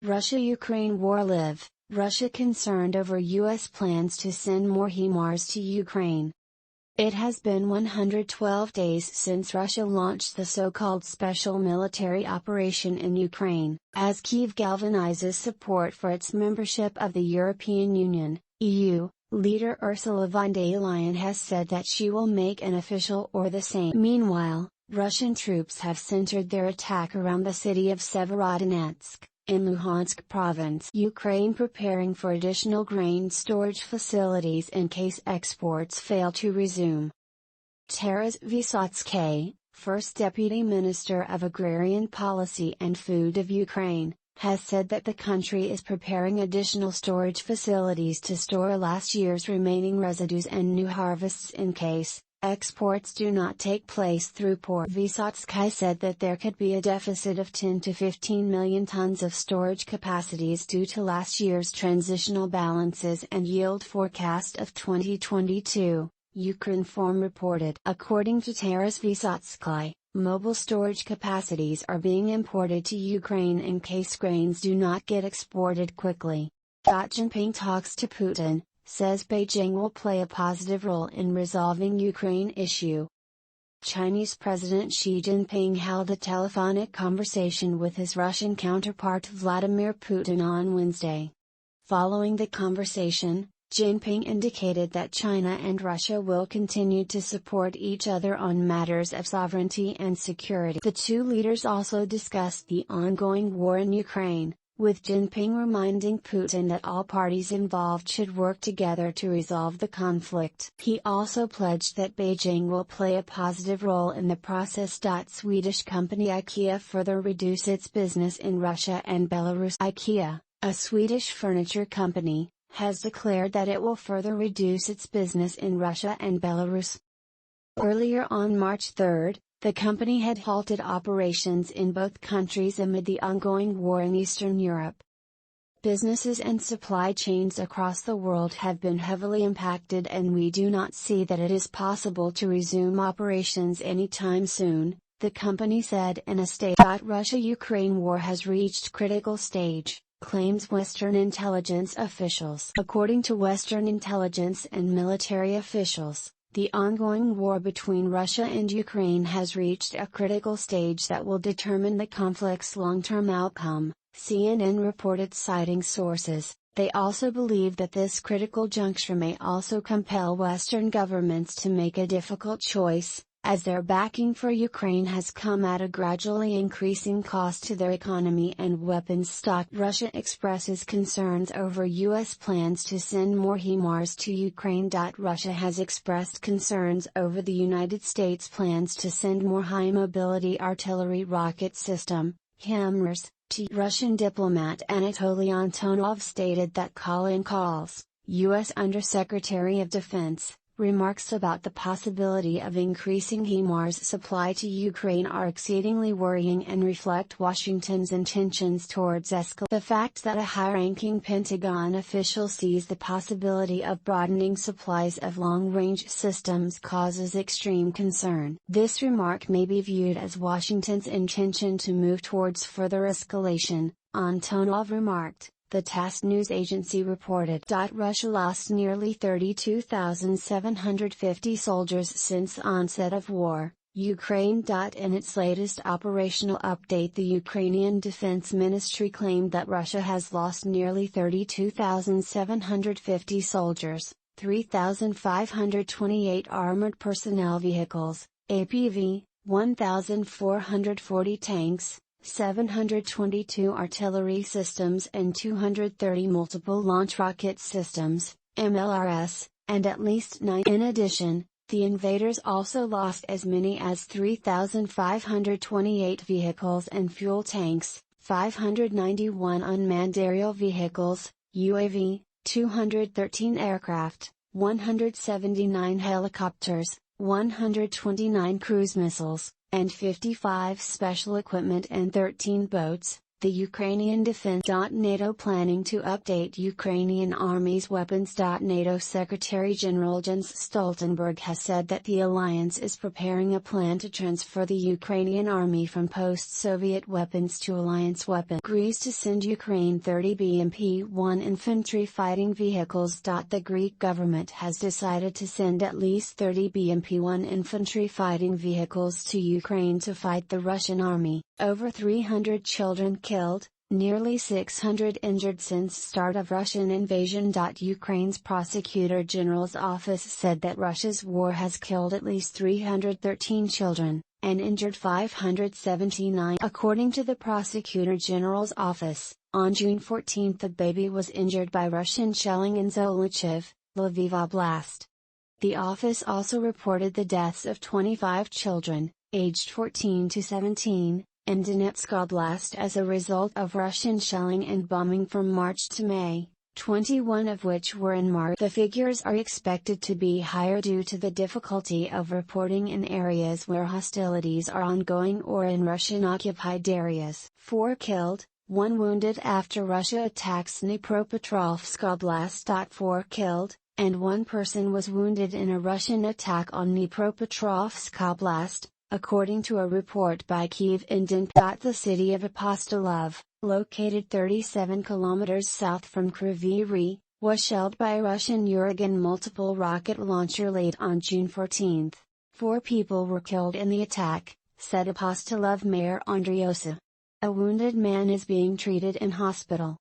Russia-Ukraine war live, Russia concerned over U.S. plans to send more HIMARS to Ukraine. It has been 112 days since Russia launched the so-called special military operation in Ukraine. As Kyiv galvanizes support for its membership of the European Union, EU, leader Ursula von der Leyen has said that she will make an official or the same. Meanwhile, Russian troops have centered their attack around the city of Severodonetsk, in Luhansk province. Ukraine preparing for additional grain storage facilities in case exports fail to resume. Taras Vysotsky, First Deputy Minister of Agrarian Policy and Food of Ukraine, has said that the country is preparing additional storage facilities to store last year's remaining residues and new harvests in case exports do not take place through port. Vysotsky said that there could be a deficit of 10 to 15 million tons of storage capacities due to last year's transitional balances and yield forecast of 2022, Ukrinform reported. According to Taras Vysotsky, mobile storage capacities are being imported to Ukraine in case grains do not get exported quickly. Jinping talks to Putin, says Beijing will play a positive role in resolving Ukraine issue. Chinese President Xi Jinping held a telephonic conversation with his Russian counterpart Vladimir Putin on Wednesday. Following the conversation, Jinping indicated that China and Russia will continue to support each other on matters of sovereignty and security. The two leaders also discussed the ongoing war in Ukraine, with Jinping reminding Putin that all parties involved should work together to resolve the conflict. He also pledged that Beijing will play a positive role in the process. Swedish company IKEA further reduce its business in Russia and Belarus. IKEA, a Swedish furniture company, has declared that it will further reduce its business in Russia and Belarus. Earlier on March 3, the company had halted operations in both countries amid the ongoing war in Eastern Europe. Businesses and supply chains across the world have been heavily impacted, and we do not see that it is possible to resume operations anytime soon, the company said in a statement. Russia-Ukraine war has reached critical stage, claims Western intelligence officials. According to Western intelligence and military officials, the ongoing war between Russia and Ukraine has reached a critical stage that will determine the conflict's long-term outcome, CNN reported citing sources. They also believe that this critical juncture may also compel Western governments to make a difficult choice, as their backing for Ukraine has come at a gradually increasing cost to their economy and weapons stock. Russia expresses concerns over U.S. plans to send more HIMARS to Ukraine. Russia has expressed concerns over the United States plans to send more high-mobility artillery rocket system, HIMARS, to Russian diplomat Anatoly Antonov stated that Colin Calls, U.S. Undersecretary of Defense, remarks about the possibility of increasing HIMARS supply to Ukraine are exceedingly worrying and reflect Washington's intentions towards escalation. The fact that a high-ranking Pentagon official sees the possibility of broadening supplies of long-range systems causes extreme concern. This remark may be viewed as Washington's intention to move towards further escalation, Antonov remarked. The TASS news agency reported. Russia lost nearly 32,750 soldiers since onset of war, Ukraine. In its latest operational update, the Ukrainian Defense Ministry claimed that Russia has lost nearly 32,750 soldiers, 3,528 armored personnel vehicles, APV, 1,440 tanks, 722 artillery systems and 230 multiple launch rocket systems, MLRS, and at least 9. In addition, the invaders also lost as many as 3,528 vehicles and fuel tanks, 591 unmanned aerial vehicles, UAV, 213 aircraft, 179 helicopters, 129 cruise missiles, and 55 special equipment and 13 boats, The Ukrainian Defense. NATO planning to update Ukrainian Army's weapons. NATO Secretary General Jens Stoltenberg has said that the alliance is preparing a plan to transfer the Ukrainian army from post-Soviet weapons to alliance weapons. Agrees to send Ukraine 30 BMP-1 infantry fighting vehicles. The Greek government has decided to send at least 30 BMP-1 infantry fighting vehicles to Ukraine to fight the Russian army. Over 300 children killed, nearly 600 injured since start of Russian invasion. Ukraine's Prosecutor General's office said that Russia's war has killed at least 313 children, and injured 579. According to the Prosecutor General's office, on June 14 a baby was injured by Russian shelling in Zolochiv, Lviv Oblast. The office also reported the deaths of 25 children, aged 14 to 17, in Donetsk Oblast as a result of Russian shelling and bombing from March to May, 21 of which were in March. The figures are expected to be higher due to the difficulty of reporting in areas where hostilities are ongoing or in Russian-occupied areas. 4 killed, 1 wounded after Russia attacks Dnipropetrovsk Oblast. 4 killed, and 1 person was wounded in a Russian attack on Dnipropetrovsk Oblast, according to a report by Kyiv Indent. The city of Apostolov, located 37 kilometers south from Kryvyi Rih, was shelled by a Russian Uragan multiple rocket launcher late on June 14. 4 people were killed in the attack, said Apostolov Mayor Andriosa. A wounded man is being treated in hospital.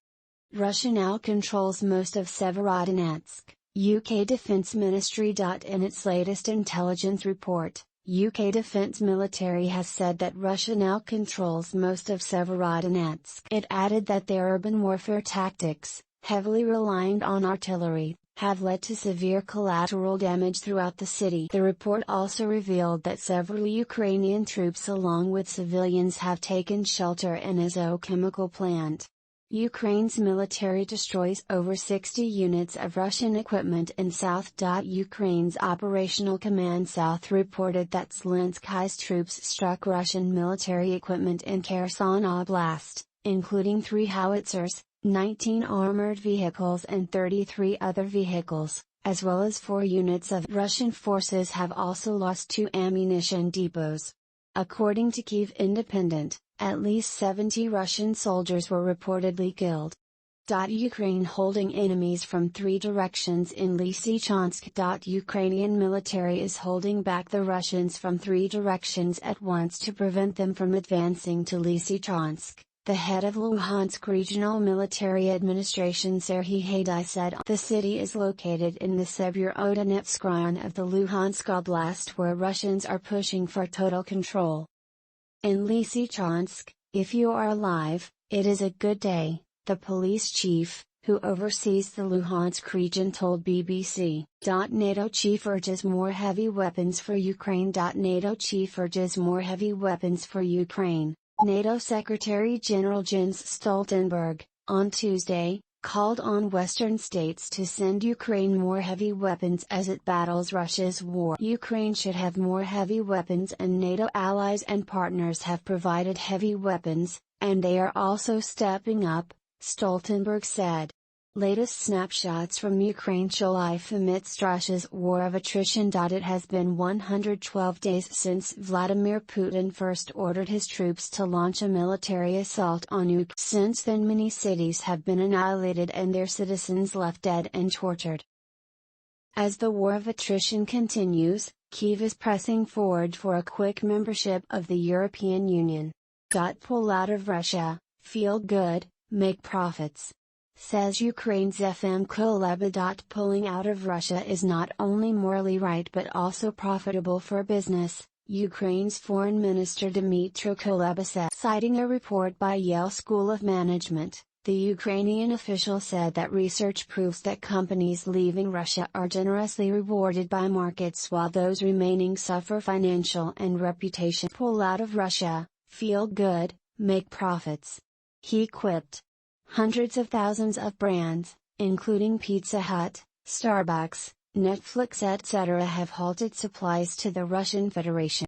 Russia now controls most of Severodonetsk, UK Defence Ministry. In its latest intelligence report, UK Defence Military has said that Russia now controls most of Severodonetsk. It added that their urban warfare tactics, heavily reliant on artillery, have led to severe collateral damage throughout the city. The report also revealed that several Ukrainian troops along with civilians have taken shelter in a zoochemical plant. Ukraine's military destroys over 60 units of Russian equipment in South. Ukraine's Operational Command South reported that Zelensky's troops struck Russian military equipment in Kherson Oblast, including 3 howitzers, 19 armored vehicles and 33 other vehicles, as well as 4 units of Russian forces have also lost 2 ammunition depots. According to Kyiv Independent, at least 70 Russian soldiers were reportedly killed. Ukraine holding enemies from 3 directions in Lysychansk. Ukrainian military is holding back the Russians from 3 directions at once to prevent them from advancing to Lysychansk, the head of Luhansk Regional Military Administration Serhiy Haidai said. The city is located in the Severodonetsk region of the Luhansk Oblast where Russians are pushing for total control. In Lysychansk, if you are alive, it is a good day, the police chief, who oversees the Luhansk region told BBC. NATO chief urges more heavy weapons for Ukraine. NATO chief urges more heavy weapons for Ukraine. NATO Secretary General Jens Stoltenberg, on Tuesday, called on Western states to send Ukraine more heavy weapons as it battles Russia's war. Ukraine should have more heavy weapons and NATO allies and partners have provided heavy weapons, and they are also stepping up, Stoltenberg said. Latest snapshots from Ukraine show life amidst Russia's war of attrition. It has been 112 days since Vladimir Putin first ordered his troops to launch a military assault on Ukraine. Since then many cities have been annihilated and their citizens left dead and tortured. As the war of attrition continues, Kyiv is pressing forward for a quick membership of the European Union. Pull out of Russia, feel good, make profits. Says Ukraine's FM Kuleba. Pulling out of Russia is not only morally right but also profitable for business, Ukraine's Foreign Minister Dmytro Kuleba said. Citing a report by Yale School of Management, the Ukrainian official said that research proves that companies leaving Russia are generously rewarded by markets while those remaining suffer financial and reputation. Pull out of Russia, feel good, make profits. He quipped. Hundreds of thousands of brands, including Pizza Hut, Starbucks, Netflix etc. have halted supplies to the Russian Federation.